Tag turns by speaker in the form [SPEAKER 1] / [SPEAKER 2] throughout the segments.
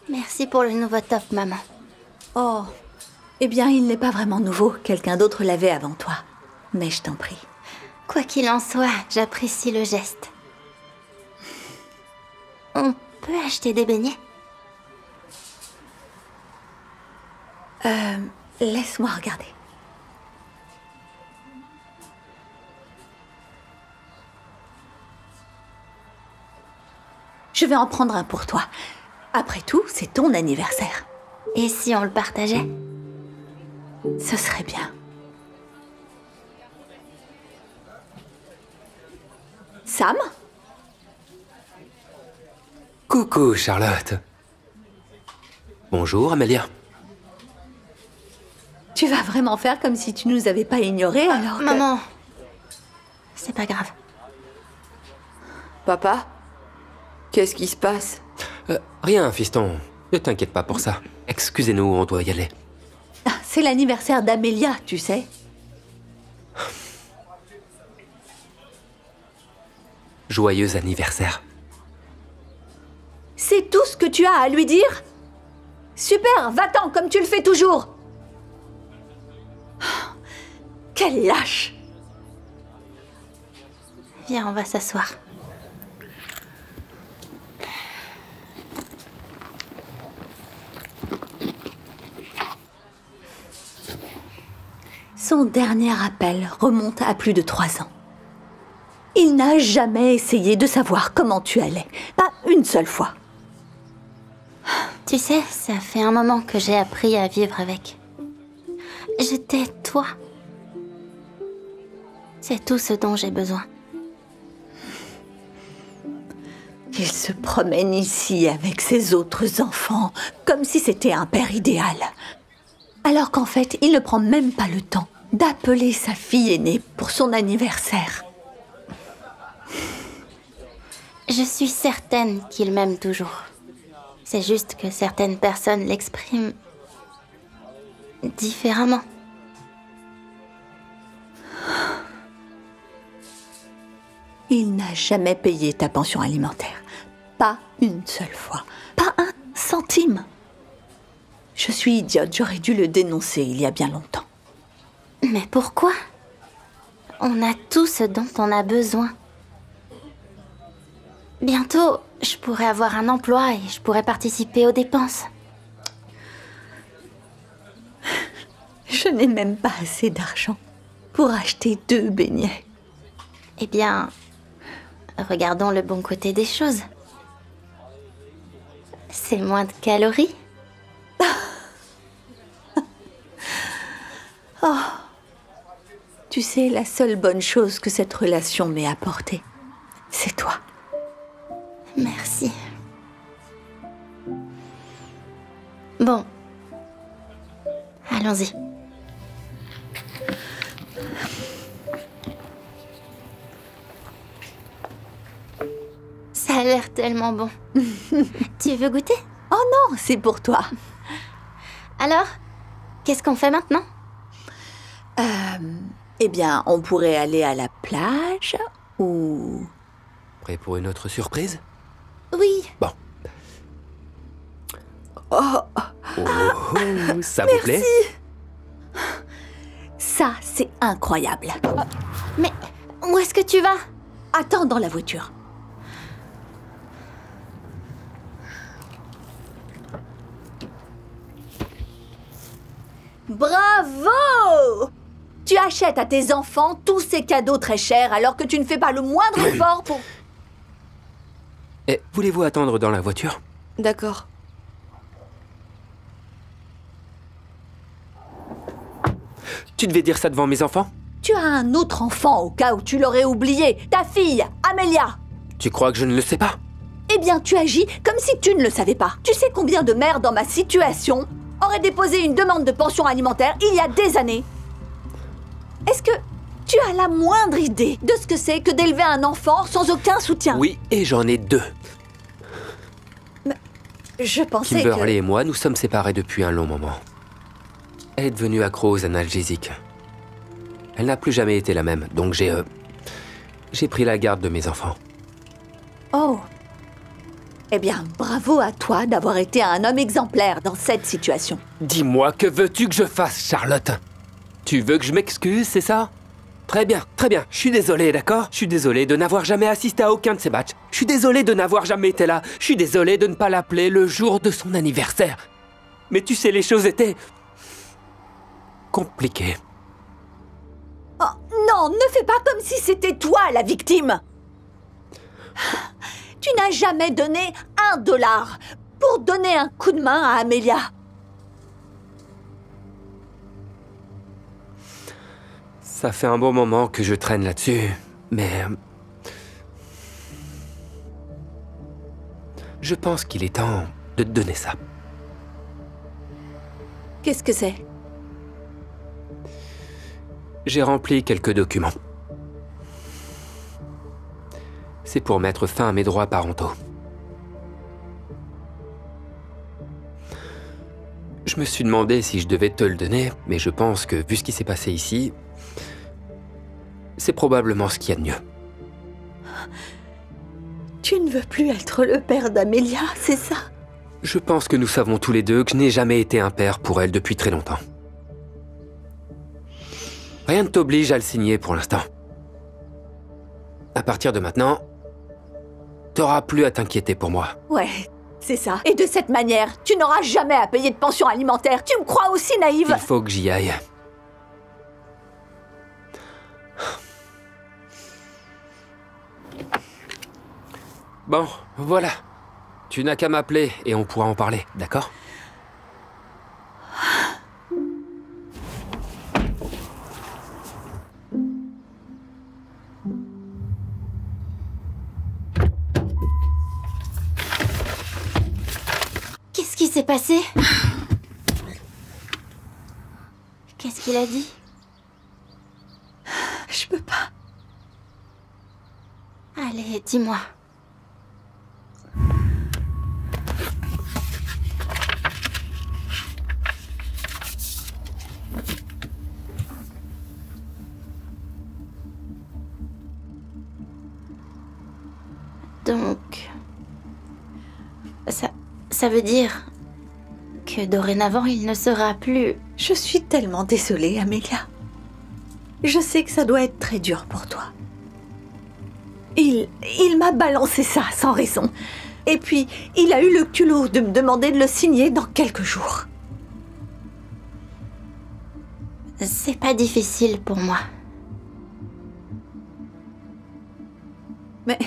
[SPEAKER 1] Merci pour le nouveau top, maman.
[SPEAKER 2] Oh, eh bien, il n'est pas vraiment nouveau. Quelqu'un d'autre l'avait avant toi. Mais je t'en prie.
[SPEAKER 1] Quoi qu'il en soit, j'apprécie le geste. On peut acheter des beignets?
[SPEAKER 2] Laisse-moi regarder. Je vais en prendre un pour toi. Après tout, c'est ton anniversaire.
[SPEAKER 1] Et si on le partageait?
[SPEAKER 2] Ce serait bien. Sam?
[SPEAKER 3] Coucou, Charlotte. Bonjour, Amélia.
[SPEAKER 2] Tu vas vraiment faire comme si tu nous avais pas ignorés alors que...
[SPEAKER 1] Maman, c'est pas grave.
[SPEAKER 4] Papa? Qu'est-ce qui se passe?
[SPEAKER 3] Rien, fiston. Ne t'inquiète pas pour ça. Excusez-nous, on doit y aller.
[SPEAKER 2] Ah, c'est l'anniversaire d'Amélia, tu sais.
[SPEAKER 3] Joyeux anniversaire.
[SPEAKER 2] C'est tout ce que tu as à lui dire? Super, va-t'en comme tu le fais toujours. Quel lâche!
[SPEAKER 1] Viens, on va s'asseoir.
[SPEAKER 2] Son dernier appel remonte à plus de 3 ans. Il n'a jamais essayé de savoir comment tu allais. Pas une seule fois.
[SPEAKER 1] Tu sais, ça fait un moment que j'ai appris à vivre avec. J'étais toi. C'est tout ce dont j'ai besoin.
[SPEAKER 2] Il se promène ici avec ses autres enfants, comme si c'était un père idéal. Alors qu'en fait, il ne prend même pas le temps d'appeler sa fille aînée pour son anniversaire.
[SPEAKER 1] Je suis certaine qu'il m'aime toujours. C'est juste que certaines personnes l'expriment différemment.
[SPEAKER 2] Il n'a jamais payé ta pension alimentaire. Pas une seule fois. Pas un centime. Je suis idiote, j'aurais dû le dénoncer il y a bien longtemps.
[SPEAKER 1] Mais pourquoi? On a tout ce dont on a besoin. Bientôt, je pourrais avoir un emploi et je pourrais participer aux dépenses.
[SPEAKER 2] Je n'ai même pas assez d'argent pour acheter 2 beignets.
[SPEAKER 1] Eh bien, regardons le bon côté des choses. C'est moins de calories.
[SPEAKER 2] Tu sais, la seule bonne chose que cette relation m'ait apportée, c'est toi.
[SPEAKER 1] Merci. Bon. Allons-y. Ça a l'air tellement bon. Tu veux goûter?
[SPEAKER 2] Oh non, c'est pour toi.
[SPEAKER 1] Alors, qu'est-ce qu'on fait maintenant?
[SPEAKER 2] Eh bien, on pourrait aller à la plage ou...
[SPEAKER 3] Prêt pour une autre surprise?
[SPEAKER 1] Oui.
[SPEAKER 3] Bon. Oh, ça vous plaît?
[SPEAKER 2] Ça, c'est incroyable.
[SPEAKER 1] Mais où est-ce que tu vas?
[SPEAKER 2] Attends dans la voiture. Bravo! Tu achètes à tes enfants tous ces cadeaux très chers alors que tu ne fais pas le moindre effort pour...
[SPEAKER 3] Eh, voulez-vous attendre dans la voiture?
[SPEAKER 4] D'accord.
[SPEAKER 3] Tu devais dire ça devant mes enfants?
[SPEAKER 2] Tu as un autre enfant au cas où tu l'aurais oublié. Ta fille, Amélia.
[SPEAKER 3] Tu crois que je ne le sais pas?
[SPEAKER 2] Eh bien, tu agis comme si tu ne le savais pas. Tu sais combien de mères dans ma situation auraient déposé une demande de pension alimentaire il y a des années? Est-ce que tu as la moindre idée de ce que c'est que d'élever un enfant sans aucun soutien?
[SPEAKER 3] Oui, et j'en ai 2.
[SPEAKER 2] Je pensais
[SPEAKER 3] Kimberly et moi, nous sommes séparés depuis un long moment. Elle est devenue accro aux analgésiques. Elle n'a plus jamais été la même, donc j'ai pris la garde de mes enfants.
[SPEAKER 2] Oh. Eh bien, bravo à toi d'avoir été un homme exemplaire dans cette situation.
[SPEAKER 3] Dis-moi, que veux-tu que je fasse, Charlotte? Tu veux que je m'excuse, c'est ça? Très bien, très bien. Je suis désolé, d'accord? Je suis désolé de n'avoir jamais assisté à aucun de ces matchs. Je suis désolé de n'avoir jamais été là. Je suis désolé de ne pas l'appeler le jour de son anniversaire. Mais tu sais, les choses étaient... compliquées.
[SPEAKER 2] Oh, non, ne fais pas comme si c'était toi la victime. Tu n'as jamais donné $1 pour donner un coup de main à Amelia.
[SPEAKER 3] Ça fait un bon moment que je traîne là-dessus, mais... je pense qu'il est temps de te donner ça.
[SPEAKER 2] Qu'est-ce que c'est?
[SPEAKER 3] J'ai rempli quelques documents. C'est pour mettre fin à mes droits parentaux. Je me suis demandé si je devais te le donner, mais je pense que, vu ce qui s'est passé ici, c'est probablement ce qu'il y a de mieux.
[SPEAKER 2] Tu ne veux plus être le père d'Amelia, c'est ça?
[SPEAKER 3] Je pense que nous savons tous les deux que je n'ai jamais été un père pour elle depuis très longtemps. Rien ne t'oblige à le signer pour l'instant. À partir de maintenant, t'auras plus à t'inquiéter pour moi.
[SPEAKER 2] Ouais, c'est ça. Et de cette manière, tu n'auras jamais à payer de pension alimentaire. Tu me crois aussi naïve?
[SPEAKER 3] Il faut que j'y aille. Bon, voilà. Tu n'as qu'à m'appeler et on pourra en parler, d'accord?
[SPEAKER 1] Qu'est-ce qui s'est passé? Qu'est-ce qu'il a dit?
[SPEAKER 2] Je peux pas.
[SPEAKER 1] Allez, dis-moi. Donc... Ça veut dire que dorénavant, il ne sera plus...
[SPEAKER 2] Je suis tellement désolée, Amelia. Je sais que ça doit être très dur pour toi. Il m'a balancé ça sans raison. Et puis, il a eu le culot de me demander de le signer dans quelques jours.
[SPEAKER 1] C'est pas difficile pour moi.
[SPEAKER 2] Mais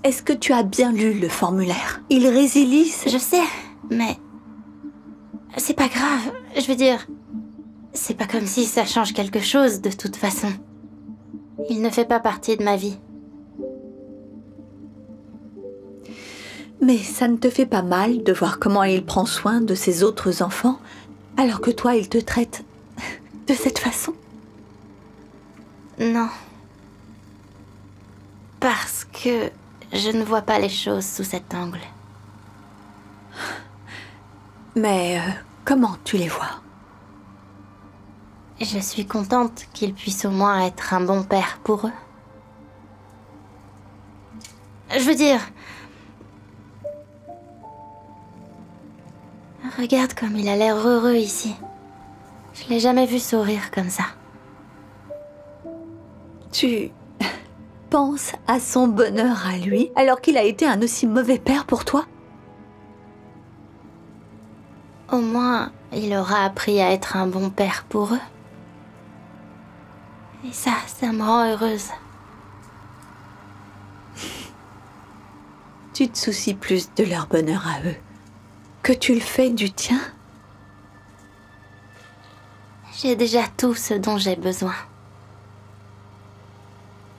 [SPEAKER 2] est-ce que tu as bien lu le formulaire? Il résilie...
[SPEAKER 1] Je sais, mais... c'est pas grave, je veux dire... c'est pas comme si ça change quelque chose, de toute façon. Il ne fait pas partie de ma vie.
[SPEAKER 2] Mais ça ne te fait pas mal de voir comment il prend soin de ses autres enfants, alors que toi, il te traite de cette façon?
[SPEAKER 1] Non. Parce que je ne vois pas les choses sous cet angle.
[SPEAKER 2] Mais comment tu les vois?
[SPEAKER 1] Je suis contente qu'il puisse au moins être un bon père pour eux. Je veux dire... regarde comme il a l'air heureux ici. Je l'ai jamais vu sourire comme ça.
[SPEAKER 2] Tu penses à son bonheur à lui, alors qu'il a été un aussi mauvais père pour toi?
[SPEAKER 1] Au moins, il aura appris à être un bon père pour eux. Et ça me rend heureuse.
[SPEAKER 2] Tu te soucies plus de leur bonheur à eux que tu le fais du tien?
[SPEAKER 1] J'ai déjà tout ce dont j'ai besoin.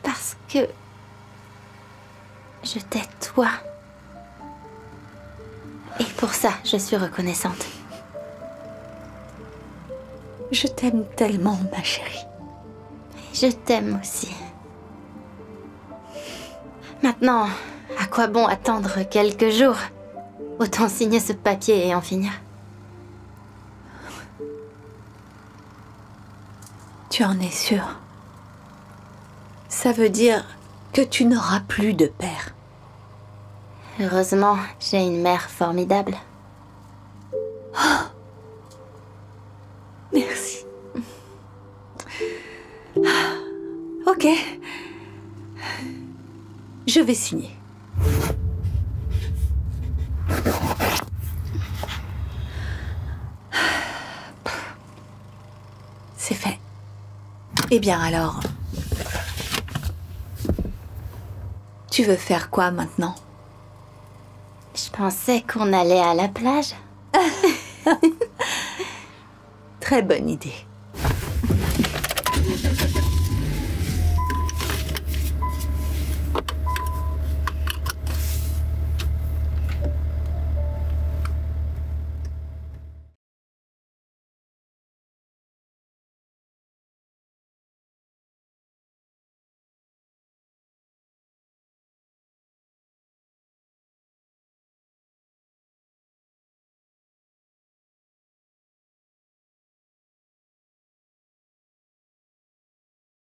[SPEAKER 1] Parce que... je t'ai toi. Et pour ça, je suis reconnaissante.
[SPEAKER 2] Je t'aime tellement, ma chérie.
[SPEAKER 1] Je t'aime aussi. Maintenant, à quoi bon attendre quelques jours? Autant signer ce papier et en finir.
[SPEAKER 2] Tu en es sûre? Ça veut dire que tu n'auras plus de père.
[SPEAKER 1] Heureusement, j'ai une mère formidable.
[SPEAKER 2] Merci. Ok. Je vais signer. C'est fait. Eh bien alors... Tu veux faire quoi maintenant?
[SPEAKER 1] Je pensais qu'on allait à la plage.
[SPEAKER 2] Très bonne idée.